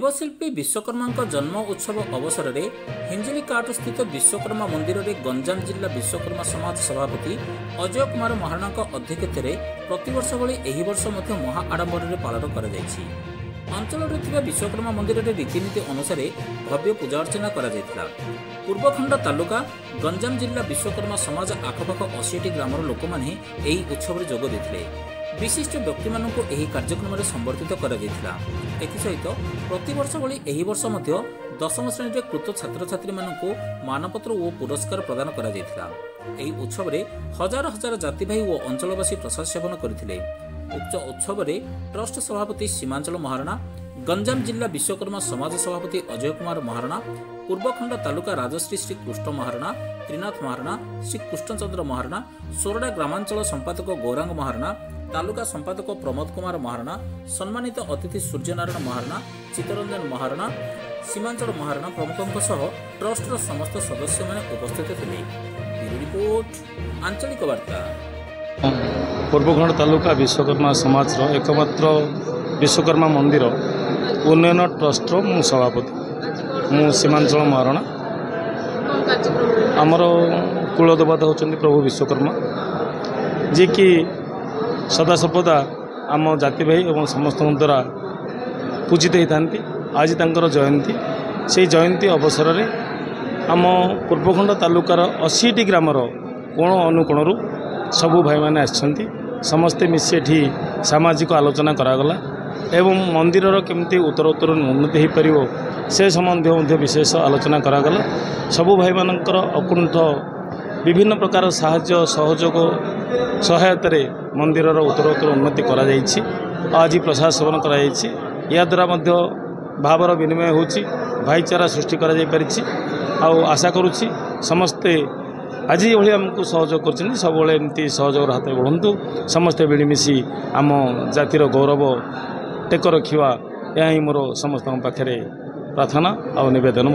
देवशिल्पी विश्वकर्मा जन्म उत्सव अवसर में हिंजिलीकाट स्थित विश्वकर्मा मंदिर में गंजाम जिला विश्वकर्मा समाज सभापति अजय कुमार महाराणा अध्यक्षत प्रतिवर्ष भली एही वर्ष महा आडंबर पालन कर अंचल विश्वकर्मा मंदिर में रीतिनीति अनुसार भव्य पूजा अर्चना कर पूर्वखंड तालुका गंजाम जिला विश्वकर्मा समाज आखपाख 80 ग्रामर लोक मैंने उत्सव जोग देते विशिष्ट व्यक्ति मानू यह कार्यक्रम में संबर्धित करसहित प्रतिवर्ष भली एही वर्ष दशम श्रेणी कृत छात्र छात्री मानू मानपत्र और पुरस्कार प्रदान कर उत्सव में हजार हजार जाति भाई और अंचलवासी प्रसाद सेवन करते उक्त उत्सव में ट्रस्ट सभापति सीमांचल महाराणा गंजाम जिला विश्वकर्मा समाज सभापति अजय कुमार महाराणा पूर्वखंड तालुका राजश्री श्री कृष्ण महाराणा त्रिनाथ महाराणा श्री कृष्णचंद्र महाराणा सोरडा ग्रामांचल संपादक गौरांग महाराणा तालुका संपादक प्रमोद कुमार महाराणा सम्मानित अतिथि सूर्यनारायण महाराणा चित्तरंजन महाराणा सीमांचल महाराणा प्रमुखों सह ट्रस्टर समस्त सदस्य मैंने उपस्थित थे। रिपोर्ट आंचलिक वार्ता। पूर्वखंड तालुका विश्वकर्मा समाज एकमात्र विश्वकर्मा मंदिर उन्नयन ट्रस्ट मु सभापति मु सीमांचल महाराणा आमर कुलदेवता होचंदी प्रभु विश्वकर्मा जी कि सदासर्वदा आम जाति भाई और समस्त द्वारा पूजित होती आज तांकर जयंती से जयंती अवसर में आम पूर्वखंड तालुकार 80 ग्रामर कोण अनुकोणरू सबू भाई मैंने आसछंती समस्ते मिसी एठी सामाजिक आलोचना करागला एवं मंदिर केमती उत्तरोत्तर उन्नति हो पारिबो से संबंधी विशेष आलोचना करागला सबू भाई मानकर अकुंठ विभिन्न प्रकार साहाय्य सहयोग सहायता मंदिर उत्तरोत्तर उन्नति करा जायछि आज प्रसाद सेवन करा जायछि या द्वारा मध्य भावर विनिमय होछि भाईचारा सृष्टि करा जाय परिछि आ आशा करुछि समस्ते आज ये आमको सहयोग कर सब एमती सहयोग हाथ बढ़ु समस्ते मिलमिशि आम जातिर गौरव टेक रखा यह मोर समस्त पाखे प्रार्थना और निवेदन।